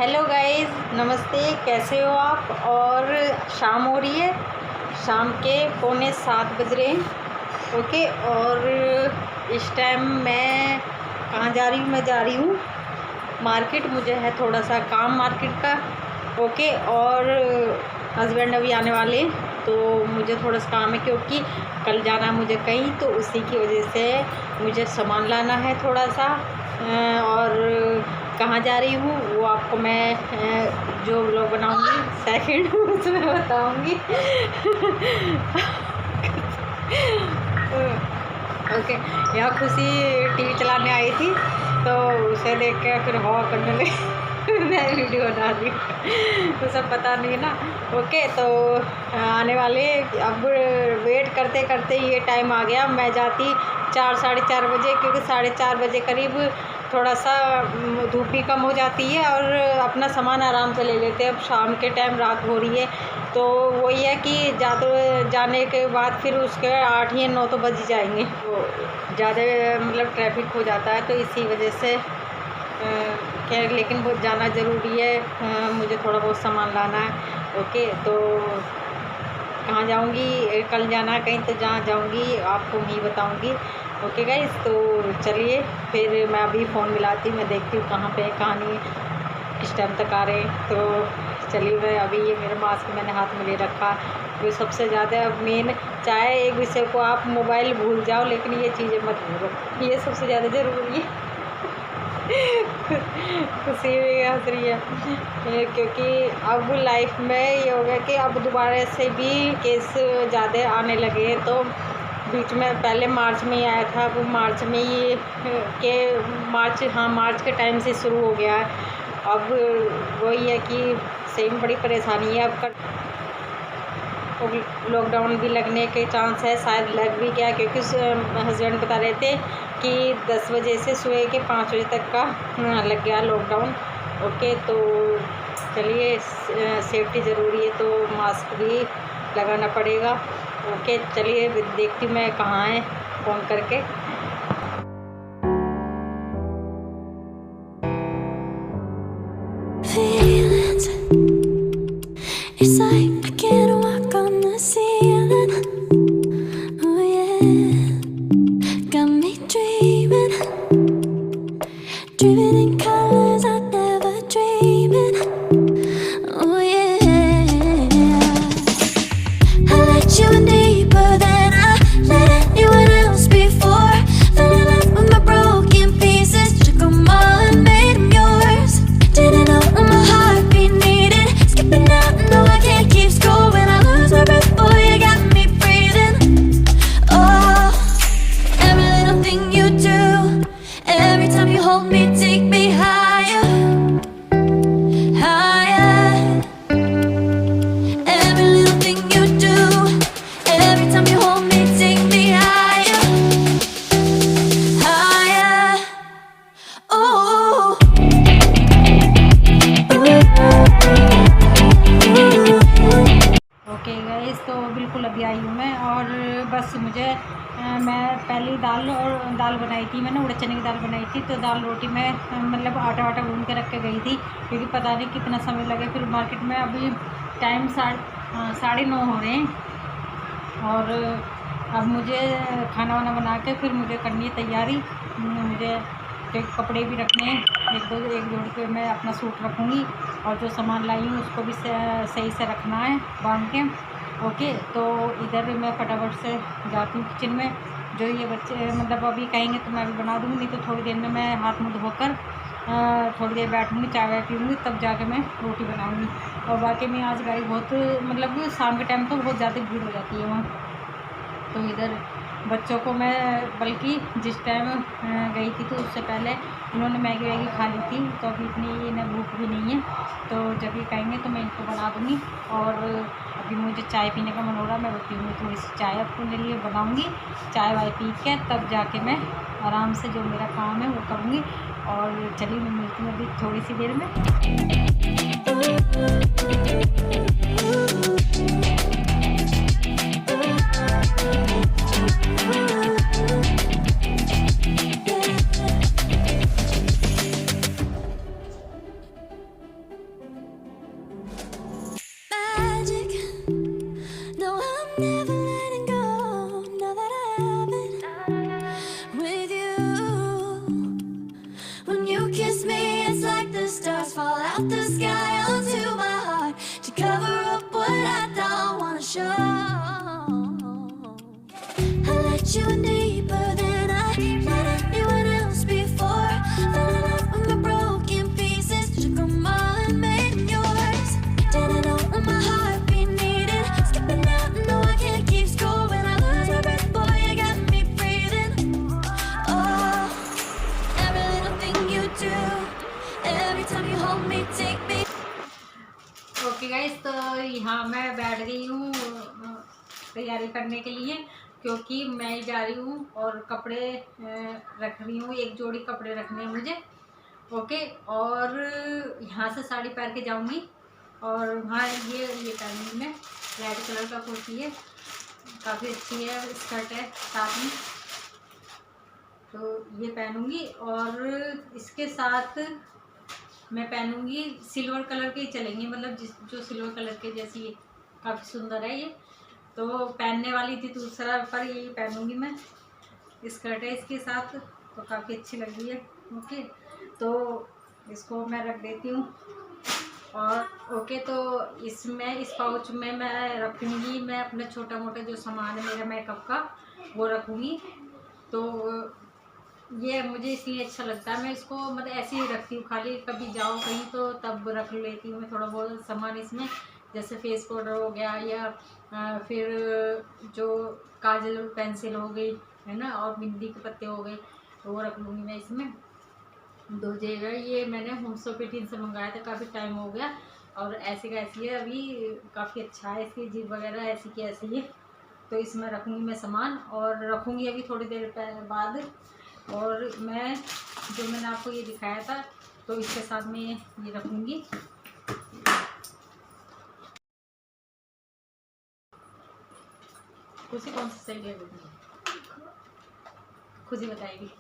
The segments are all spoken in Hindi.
हेलो गाइस, नमस्ते। कैसे हो आप? और शाम हो रही है, शाम के 6:45 बज रहे हैं। ओके। और इस टाइम मैं कहाँ जा रही हूँ? मैं जा रही हूँ मार्केट। मुझे है थोड़ा सा काम मार्केट का। ओके। और हस्बैंड अभी आने वाले हैं, तो मुझे थोड़ा सा काम है क्योंकि कल जाना है मुझे कहीं, तो उसी की वजह से मुझे सामान लाना है थोड़ा सा। और कहाँ जा रही हूँ वो आपको मैं जो व्लॉग बनाऊँगी सेकंड उसमें बताऊँगी। ओके। यहाँ खुशी टीवी चलाने आई थी, तो उसे देख के फिर हवा करने लगी। मैं वीडियो बना रही हूँ, तो सब पता नहीं ना। ओके। तो आने वाले, अब वेट करते करते ये टाइम आ गया। मैं जाती 4-4:30 बजे, क्योंकि 4:30 बजे करीब थोड़ा सा धूप भी कम हो जाती है और अपना सामान आराम से ले लेते हैं। अब शाम के टाइम रात हो रही है, तो वही है कि जाने के बाद फिर उसके 8 या 9 तो बज ही जाएंगे। तो ज़्यादा मतलब ट्रैफिक हो जाता है, तो इसी वजह से खैर, लेकिन बहुत जाना ज़रूरी है। मुझे थोड़ा बहुत सामान लाना है। ओके। तो कहाँ जाऊँगी? कल जाना है कहीं, तो जहाँ जाऊँगी आपको वहीं बताऊँगी। ओके गाइस, तो चलिए फिर मैं अभी फ़ोन मिलाती हूँ, मैं देखती हूँ कहाँ पे है कहाँ नहीं, किस टाइम तक आ रहे हैं। तो चलिए, मैं अभी ये मेरा मास्क मैंने हाथ में ले रखा। ये सबसे ज़्यादा मेन, चाहे एक विषय को आप मोबाइल भूल जाओ, लेकिन ये चीज़ें मत भूलो, ये सबसे ज़्यादा ज़रूरी है। खुशी भी हंस रही है क्योंकि अब लाइफ में ये हो गया कि अब दोबारा से भी केस ज़्यादा आने लगे। तो बीच में पहले मार्च में ही आया था, अब मार्च में ही मार्च के टाइम से शुरू हो गया है। अब वही है कि सही में बड़ी परेशानी है। अब लॉकडाउन भी लगने के चांस है, शायद लग भी गया, क्योंकि हस्बैंड बता रहे थे कि 10 बजे से सुबह के 5 बजे तक का लग गया लॉकडाउन। ओके। तो चलिए, सेफ्टी ज़रूरी है, तो मास्क भी लगाना पड़ेगा। ओके। चलिए देखती हूँ मैं कहाँ है, फ़ोन करके। It's like I can't walk on the ceiling. Oh yeah, got me dreaming, dreaming in colors I never dreamed in. Oh yeah, I let you in deeper than I let anyone else before. Fell in love with my broken pieces, took them all and made them yours. Didn't know what my heartbeat needed, skipping out. No, I can't keep score when I lose my breath. Boy, you got me breathing. Oh, every little thing you do, every time you hold me, take me higher, higher. Every little thing you do, every time you hold me, take me higher, higher. Oh. Okay guys, तो बिल्कुल अभी आई हूँ मैं, और बस मुझे मैं पहले दाल बनाई थी मैंने, उड़द चने की दाल बनाई थी। तो दाल रोटी में मतलब आटा गूंद के रख के गई थी, क्योंकि पता नहीं कितना समय लगे। फिर मार्केट में अभी टाइम 9:30 हो रहे हैं, और अब मुझे खाना वाना बना के फिर मुझे करनी है तैयारी। मुझे कपड़े भी रखने हैं, एक जोड़ के मैं अपना सूट रखूँगी, और जो सामान लाई हूँ उसको भी सही से रखना है बांध के। ओके। तो इधर मैं फटाफट से जाती हूँ किचन में। जो ये बच्चे मतलब अभी कहेंगे तो मैं अभी बना दूँगी, नहीं तो थोड़ी देर में मैं हाथ मुँह धोकर थोड़ी देर बैठूँगी, चाय वाय पीऊँगी, तब जाके मैं रोटी बनाऊँगी। और बाकी में आज गाड़ी बहुत मतलब शाम के टाइम तो बहुत ज़्यादा भीड़ हो जाती है वहाँ। तो इधर बच्चों को मैं बल्कि जिस टाइम गई थी तो उससे पहले इन्होंने मैगी वैगी खा ली थी, तो अभी इतनी इन्हें भूख भी नहीं है। तो जब ये कहेंगे तो मैं इनको बना दूँगी। और अभी मुझे चाय पीने का मन हो रहा है, मैं पीऊँगी थोड़ी सी चाय, अपने लिए बनाऊँगी। चाय वाय पी के तब जाके मैं आराम से जो मेरा काम है वो करूँगी। और चलिए, मैं मिलती हूँ अभी थोड़ी सी देर में। up the sky onto my heart to cover up what I don't wanna show. I let you in deeper than I let anyone else before. Fell in love with my broken pieces, took them all and made them yours. Didn't know what my heartbeat needed, skipping out, no I can't keep score. When I lose my breath, boy, you got me breathing. Oh, every little thing you do, every time you hold me, take me. Okay guys, तो यहाँ मैं बैठ गई हूँ तैयारी करने के लिए, क्योंकि मैं जा रही हूँ और कपड़े रख रही हूँ। एक जोड़ी कपड़े रखने हैं मुझे। ओके, और यहाँ से साड़ी पहन के जाऊँगी और वहाँ ये पहनूँगी मैं। रेड कलर का कुर्ती है, काफ़ी अच्छी है, स्कर्ट है साथ में, तो ये पहनूँगी। और इसके साथ मैं पहनूँगी सिल्वर कलर के ही चलेंगी, मतलब जो सिल्वर कलर के जैसी, काफ़ी सुंदर है ये। तो पहनने वाली थी दूसरा, पर यही पहनूँगी मैं। स्कर्ट है इसके साथ, तो काफ़ी अच्छी लग रही है। ओके, तो इसको मैं रख देती हूँ। और ओके, तो इसमें इस पाउच में मैं रखूँगी मैं अपना छोटा मोटा जो सामान है मेरा मेकअप का, वो रखूँगी। तो ये मुझे इसलिए अच्छा लगता है, मैं इसको मतलब ऐसे ही रखती हूँ, खाली कभी जाओ कहीं तो तब रख लेती हूँ मैं थोड़ा बहुत सामान इसमें, जैसे फेस पाउडर हो गया, या फिर जो काजल पेंसिल हो गई है ना, और बिंदी के पत्ते हो गए, तो वो रख लूँगी मैं इसमें। दो जगह ये मैंने होम शॉपिंग से मंगाया था, काफ़ी टाइम हो गया, और ऐसे का ऐसी है, अभी काफ़ी अच्छा है, इसकी जिप वगैरह ऐसी की ऐसी है। तो इसमें रखूँगी मैं सामान, और रखूँगी अभी थोड़ी देर बाद। और मैं जो मैंने आपको ये दिखाया था, तो इसके साथ में ये रखूँगी। उसी कौन सी सही है, खुद ही बताएगी।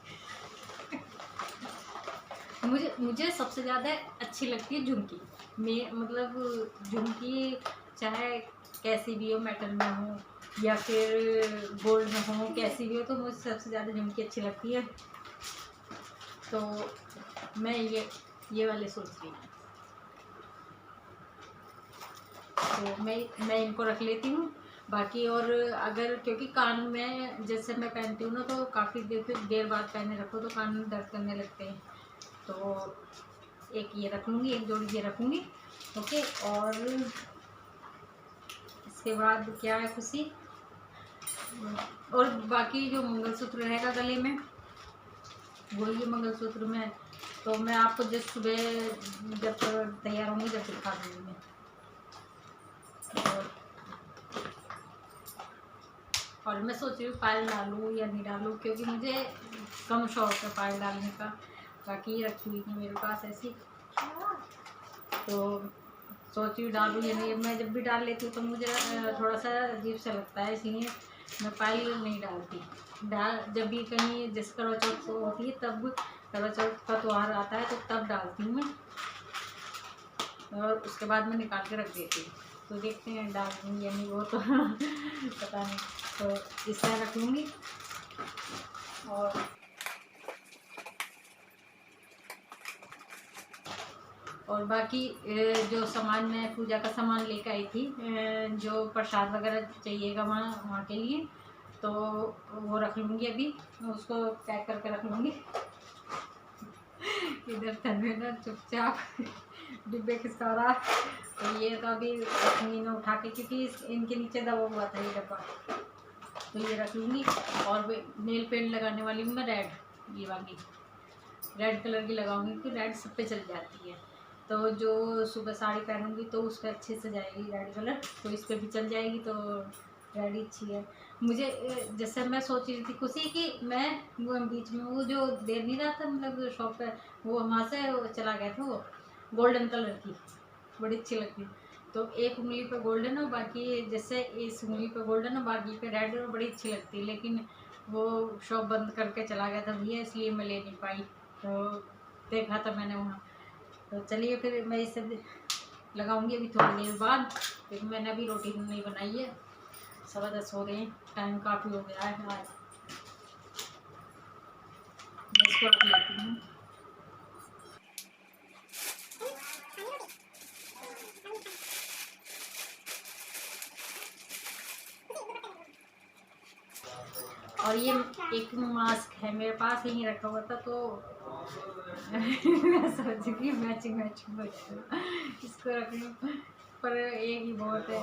मुझे सबसे ज़्यादा अच्छी लगती है झुमकी। मैं मतलब झुमकी चाहे कैसी भी हो, मेटल में हो या फिर गोल्ड में हो, कैसी भी हो, तो मुझे सबसे ज़्यादा झुमकी अच्छी लगती है। तो मैं ये वाले सोच रही हूँ, तो मैं इनको रख लेती हूँ। बाकी और अगर, क्योंकि कान में जैसे मैं पहनती हूँ ना, तो काफ़ी देर बाद पहने रखो तो कान में दर्द करने लगते हैं, तो एक ये रख लूँगी, एक जोड़ी ये रखूँगी। ओके, और इसके बाद क्या है, खुशी। और बाकी जो मंगलसूत्र रहेगा गले में, वो ये मंगलसूत्र में, तो मैं आपको जब सुबह जब तैयार होंगी जब दिखा दूँगी मैं। और मैं सोच रही हूँ पायल डालूँ या नहीं डालूँ, क्योंकि मुझे कम शौक है पायल डालने का। बाकी ये रखी हुई थी मेरे पास ऐसी, तो सोच रही हूँ डालूँ या नहीं। मैं जब भी डाल लेती हूँ तो मुझे थोड़ा सा अजीब सा लगता है, इसलिए मैं पायल नहीं डालती। जब भी कहीं जैसे करवा चौथ होती है, तब करवा चौथ का त्यौहार आता है तो तब डालती हूँ मैं, और उसके बाद मैं निकाल के रख देती हूँ। तो देखते हैं डाल दूँगी या नहीं, वो तो पता नहीं। तो इस तरह रख लूँगी। और बाकी जो सामान मैं पूजा का सामान लेकर आई थी, जो प्रसाद वगैरह चाहिएगा वहाँ के लिए, तो वो रख लूँगी। अभी उसको पैक करके रख लूँगी। इधर तन्वी ना चुपचाप डिब्बे खिसका रहा, तो ये तो अभी रखूँगी ना उठा के, क्योंकि इनके नीचे दबा हुआ था ये डब्बा, तो ये रख लूँगी। और नेल पेंट लगाने वाली हूँ मैं रेड, ये वाली रेड कलर की लगाऊंगी, क्योंकि रेड सब पे चल जाती है। तो जो सुबह साड़ी पहनूंगी तो उस पर अच्छे से जाएगी रेड कलर, तो इस पर भी चल जाएगी, तो रेड ही अच्छी है मुझे। जैसे मैं सोच रही थी खुशी कि मैं वो बीच में वो जो दे नहीं रहा था, मतलब शॉप पे, वो वहाँ से चला गया था, वो गोल्डन कलर की बड़ी अच्छी लगती। तो एक उंगली पे गोल्डन और बाकी जैसे इस उंगली पे गोल्डन और बाकी पे रेड, और बड़ी अच्छी लगती है। लेकिन वो शॉप बंद करके चला गया था भैया, इसलिए मैं ले नहीं पाई। तो देखा था मैंने वहाँ, तो चलिए फिर मैं इसे लगाऊंगी अभी थोड़ी देर बाद, क्योंकि मैंने अभी रोटी नहीं बनाई है। 10:15 हो गए हैं, टाइम काफ़ी हो गया है आज। मैं इसको रख लेती हूँ। एक मास्क है मेरे पास, यहीं रखा हुआ था, तो मैं सोच रही मैचिंग इसको रख लूँ, पर एक ही बहुत है।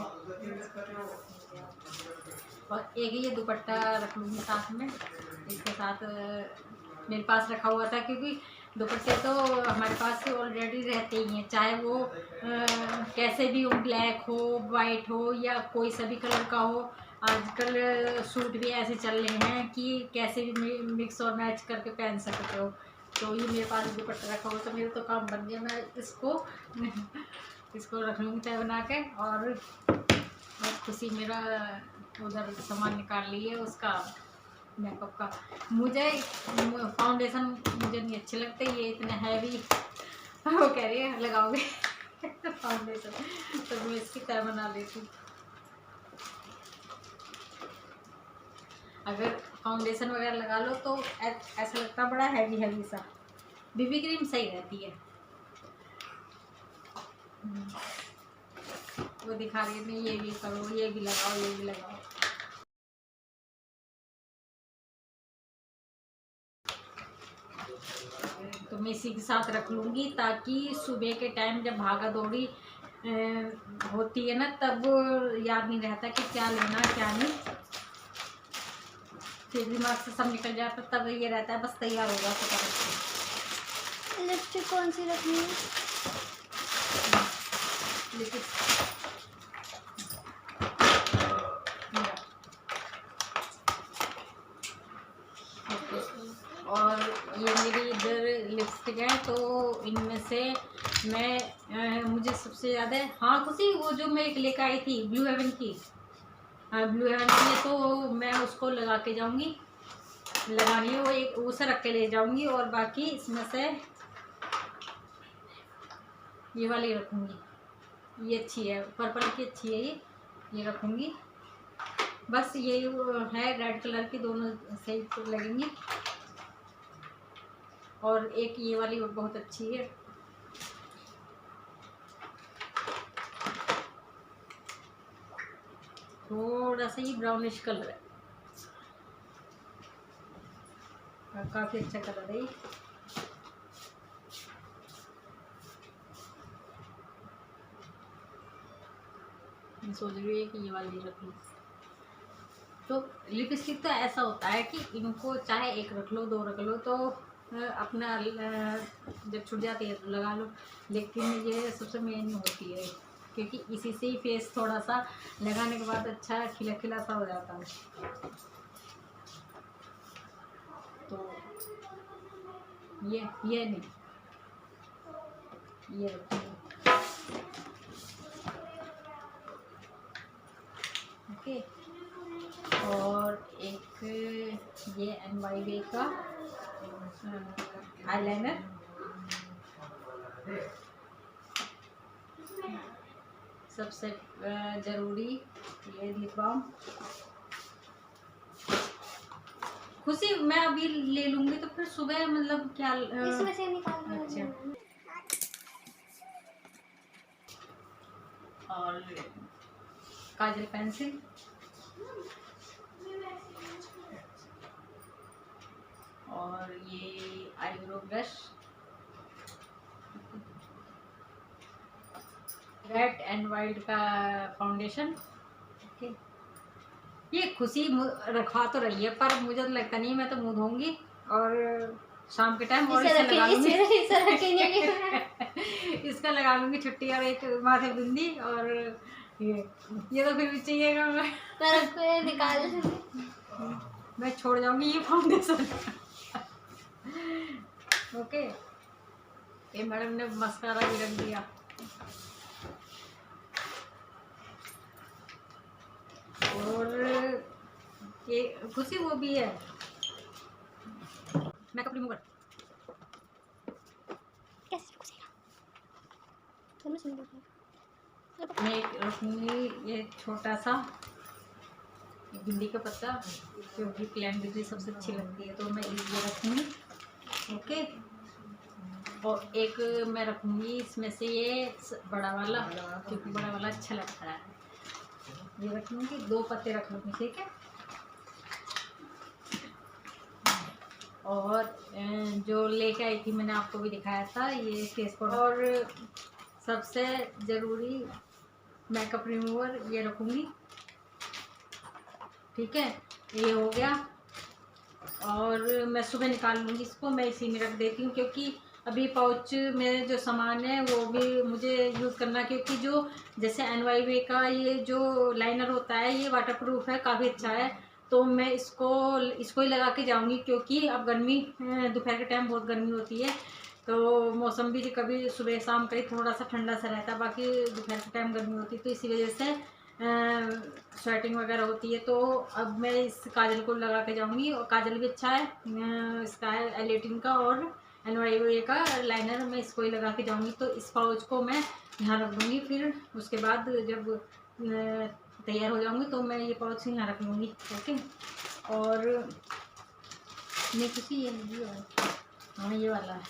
और एक ही ये दुपट्टा रख लूँगी साथ में, इसके साथ मेरे पास रखा हुआ था, क्योंकि दुपट्टे तो हमारे पास ऑलरेडी रहते ही हैं, चाहे वो कैसे भी हो, ब्लैक हो, वाइट हो, या कोई सा भी कलर का हो। आजकल सूट भी ऐसे चल रहे हैं कि कैसे भी मिक्स और मैच करके पहन सकते हो। तो ये मेरे पास दुपट्टा रखा हुआ, तो मेरा तो काम बन गया। मैं इसको रख लूँगी तय बना के। और खुशी मेरा उधर सामान निकाल ली है उसका, मेकअप का। मुझे फाउंडेशन मुझे नहीं अच्छे लगते, ये इतने हैवी। वो कह रही है लगाओगे फाउंडेशन, तो मैं इसकी तय बना लेती। अगर फाउंडेशन वगैरह लगा लो तो ऐसा लगता है बड़ा हैवी सा। बीबी क्रीम सही रहती है। वो दिखा रही है नहीं, ये भी करो, ये भी लगाओ, ये भी लगाओ। तो मैं इसी के साथ रख लूँगी, ताकि सुबह के टाइम जब भागा दौड़ी होती है ना, तब याद नहीं रहता कि क्या लेना क्या नहीं, फिर दिमाग से सब निकल जाता। तब ये रहता है बस तैयार होगा तो कर। लिपस्टिक कौन सी रखनी है? और ये मेरी इधर लिपस्टिक है, तो इनमें से मैं मुझे सबसे ज़्यादा, हाँ खुशी, वो जो मैं एक लेकर आई थी ब्लू हेवन की, हाँ ब्लू हेवन की है, तो मैं उसको लगा के जाऊंगी, लगानी है वो, एक उसे रख के ले जाऊंगी। और बाकी इसमें से ये वाली रखूंगी, ये अच्छी है, पर्पल की अच्छी है, ये रखूंगी। बस ये है रेड कलर की, दोनों सही लगेंगी। और एक ये वाली बहुत अच्छी है, थोड़ा सा ही ब्राउनिश कलर है, काफी अच्छा कलर है। मैं सोच रही हूँ कि ये वाली रख लूँ। तो लिपस्टिक तो ऐसा होता है कि इनको चाहे एक रख लो, दो रख लो, तो अपना जब छूट जाती है तो लगा लो। लेकिन ये सबसे मेन होती है, क्योंकि इसी से ही फेस थोड़ा सा लगाने के बाद अच्छा खिला खिला सा हो जाता है। तो ये नहीं, ये रखूँगी। ओके। और एक ये NYB का आईलाइनर, सबसे ज़रूरी ये लिप बाम। खुशी मैं अभी ले लूँगी तो फिर सुबह मतलब क्या इसमें से निकाल। अच्छा। और काजल पेंसिल, और ये eyebrow brush, red and white का फाउंडेशन। ओके। ये खुशी रखवा तो रही है, पर मुझे तो लगता नहीं, मैं तो मुँह धोऊंगी और शाम के टाइम और इसे लगा लूंगी। इसका लगा लूंगी छुट्टी, और एक माथे बिंदी, और ये तो फिर भी चाहिएगा। मैं निकाल, मैं छोड़ जाऊंगी ये फाउंडेशन। ओके। ये मैडम ने मस्कारा भी रख दिया। और ये खुशी वो भी है, मेकअप रिमूवर। मैं रखूँगी ये छोटा सा भिंडी का पत्ता, क्योंकि प्लेन भिंडी सबसे अच्छी लगती है, तो मैं ये रखूँगी। ओके। और एक मैं रखूँगी इसमें से ये बड़ा वाला, क्योंकि बड़ा वाला अच्छा लगता है, ये रख लूँगी। 2 पत्ते रख लूँगी, ठीक है। और जो लेके आई थी मैंने आपको भी दिखाया था ये फेस पाउडर, और सबसे ज़रूरी मेकअप रिमूवर ये रखूँगी। ठीक है, ये हो गया। और मैं सुबह निकाल लूँगी इसको, मैं इसी में रख देती हूँ, क्योंकि अभी पाउच में जो सामान है वो भी मुझे यूज़ करना, क्योंकि जो जैसे NYV का ये जो लाइनर होता है ये वाटरप्रूफ है, काफ़ी अच्छा है। तो मैं इसको ही लगा के जाऊँगी, क्योंकि अब गर्मी दोपहर के टाइम बहुत गर्मी होती है, तो मौसम भी कभी सुबह शाम का ही थोड़ा सा ठंडा सा रहता है, बाकी दोपहर के टाइम गर्मी होती है, तो इसी वजह से स्वेटिंग वगैरह होती है। तो अब मैं इस काजल को लगा के जाऊंगी, और काजल भी अच्छा है इसका है एलेटिन का, और NYV का लाइनर मैं इसको ही लगा के जाऊंगी। तो इस पाउच को मैं यहाँ रख दूँगी, फिर उसके बाद जब तैयार हो जाऊंगी तो मैं ये पाउच यहाँ रख लूँगी। ओके, और मैं किसी ये हाँ ये वाला है,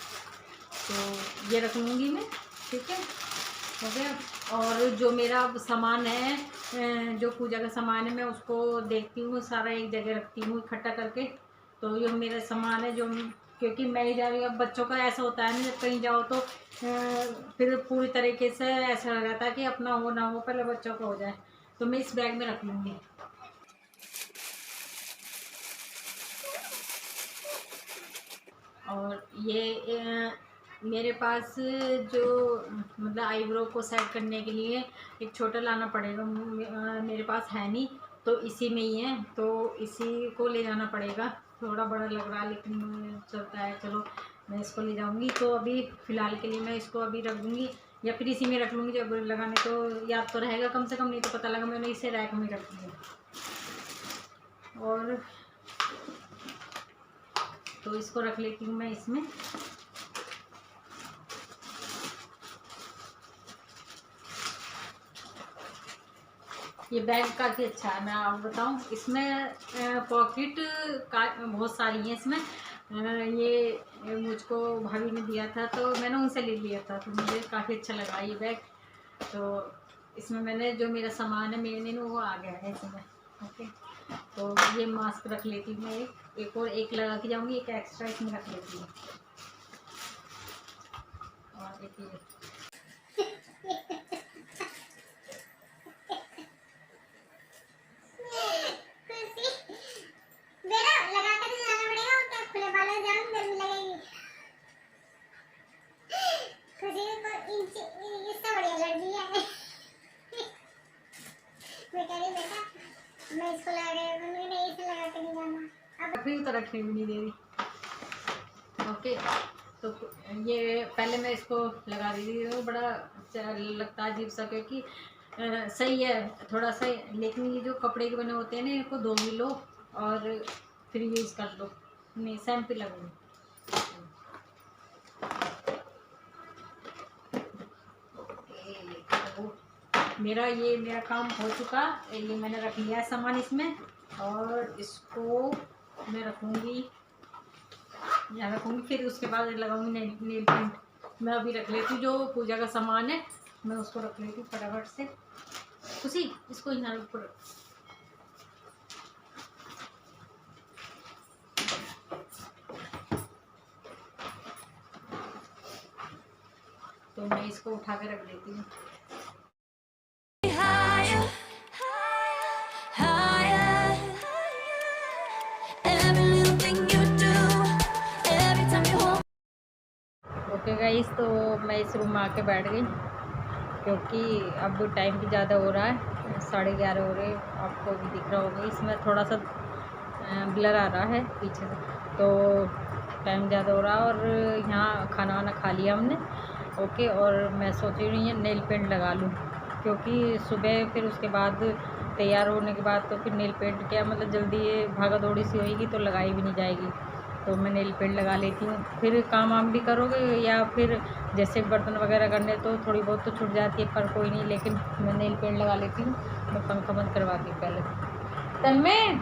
तो ये रख लूँगी मैं। ठीक है, हो गया। और जो मेरा सामान है, जो पूजा का सामान है, मैं उसको देखती हूँ, सारा एक जगह रखती हूँ इकट्ठा करके। तो ये मेरा सामान है जो, क्योंकि मैं ही जा रही हूँ। अब बच्चों का ऐसा होता है ना, जब कहीं जाओ तो फिर पूरी तरीके से ऐसा लग जाता है कि अपना हो ना हो, पहले बच्चों का हो जाए। तो मैं इस बैग में रख लूँगी। और ये मेरे पास जो मतलब आईब्रो को सेट करने के लिए एक छोटा लाना पड़ेगा, मेरे पास है नहीं, तो इसी में ही है, तो इसी को ले जाना पड़ेगा। थोड़ा बड़ा लग रहा है लेकिन चलता है, चलो मैं इसको ले जाऊंगी। तो अभी फ़िलहाल के लिए मैं इसको अभी रख दूँगी, या फिर इसी में रख लूँगी, जब लगाने तो याद तो रहेगा कम से कम, नहीं तो पता लगा मैंने इसे रैक में रख दिया। और तो इसको रख लेती हूँ मैं इसमें। ये बैग काफ़ी अच्छा है, मैं आपको बताऊँ, इसमें पॉकेट का बहुत सारी हैं इसमें। ये मुझको भाभी ने दिया था, तो मैंने उनसे ले लिया था, तो मुझे काफ़ी अच्छा लगा ये बैग। तो इसमें मैंने जो मेरा सामान है मेरे वो आ गया है इसमें। ओके, तो ये मास्क रख लेती हूँ मैं, एक और एक लगा के जाऊँगी, एक एक्स्ट्रा इसमें रख लेती हूँ। और एक ये मैं इसको लगा नहीं इसे लगा के नहीं जाना, फिर तो रखने भी नहीं दे रही। ओके, तो ये पहले मैं इसको लगा दी थी, तो बड़ा लगता है अजीब सा, क्योंकि सही है थोड़ा सा, लेकिन ये जो कपड़े के बने होते हैं ना, इनको धो भी लो और फिर यूज़ कर लो, नहीं शैम्पू लगो। मेरा काम हो चुका, ये मैंने रख लिया है सामान इसमें, और इसको मैं रखूँगी यहाँ रखूँगी, फिर उसके बाद लगाऊंगी नेल पेंट। मैं अभी रख लेती हूँ जो पूजा का सामान है, मैं उसको रख लेती हूँ फटाफट से। उसी इसको यहाँ ऊपर, तो मैं इसको उठा के रख लेती हूँ। higher, higher. Every little thing you do, every time you hold. Okay guys, तो मैं इस रूम में आके बैठ गई, क्योंकि अब टाइम भी ज़्यादा हो रहा है, 11:30 हो रहे, आपको भी दिख रहा होगा, इसमें थोड़ा सा ब्लर आ रहा है पीछे से, तो टाइम ज़्यादा हो रहा है। और यहाँ खाना वाना खा लिया हमने। ओके, और मैं सोच रही हूँ नेल पेंट लगा लूँ, क्योंकि सुबह फिर उसके बाद तैयार होने के बाद तो फिर नेल पेंट क्या मतलब जल्दी ये भागा दौड़ी सी होएगी तो लगाई भी नहीं जाएगी, तो मैं नेल पेंट लगा लेती हूँ। फिर काम वाम भी करोगे, या फिर जैसे बर्तन वगैरह करने तो थोड़ी बहुत तो छूट जाती है, पर कोई नहीं, लेकिन मैं नेल पेंट लगा लेती हूँ। मैं पंखा बंद करवाती हूँ पहले, तब मैं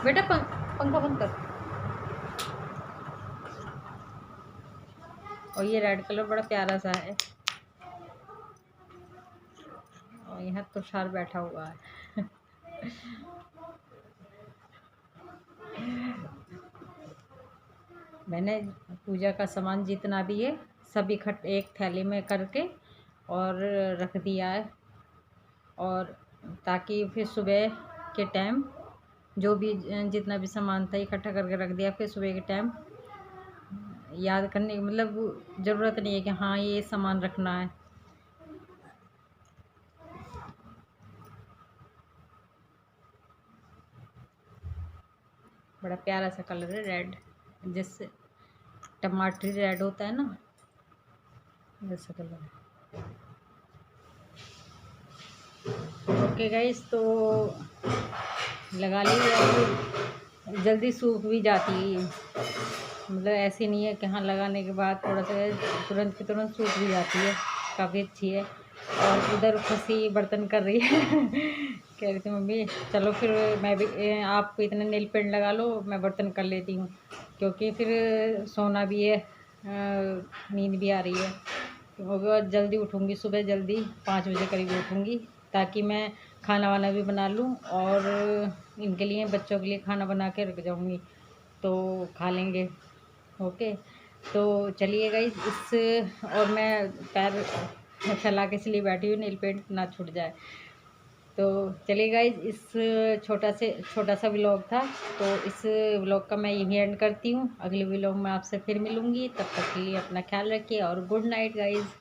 बेटा पंखा बंद कर। और ये रेड कलर बड़ा प्यारा सा है, और यहाँ तुषार बैठा हुआ है। मैंने पूजा का सामान जितना भी है सब इकट्ठे एक थैली में करके और रख दिया है, और ताकि फिर सुबह के टाइम जो भी जितना भी सामान था इकट्ठा करके रख दिया, फिर सुबह के टाइम याद करने की मतलब ज़रूरत नहीं है कि हाँ ये सामान रखना है। बड़ा प्यारा सा कलर है रेड, जैसे टमाटरी रेड होता है ना, वैसा कलर है। ओके गाइस, तो लगा ली, जल्दी सूख भी जाती है, मतलब ऐसे नहीं है कि हाँ लगाने के बाद थोड़ा सा तुरंत की तुरंत सूख भी जाती है, काफ़ी अच्छी है। और उधर खुशी बर्तन कर रही है कह रही थी मम्मी चलो फिर मैं भी आप इतने नेल पेंट लगा लो, मैं बर्तन कर लेती हूँ, क्योंकि फिर सोना भी है, नींद भी आ रही है। तो जल्दी उठूँगी, सुबह जल्दी 5 बजे करीब उठूँगी, ताकि मैं खाना वाना भी बना लूँ और इनके लिए बच्चों के लिए खाना बना के रख जाऊँगी तो खा लेंगे। ओके, तो चलिए गाइस, इस और मैं पैर फैला के इसलिए बैठी हूँ नेल पेंट ना छूट जाए। तो चलिए गाइस, इस छोटा सा व्लॉग था, तो इस व्लॉग का मैं यहीं एंड करती हूँ। अगले व्लॉग में आपसे फिर मिलूँगी, तब तक के लिए अपना ख्याल रखिए और गुड नाइट गाइस।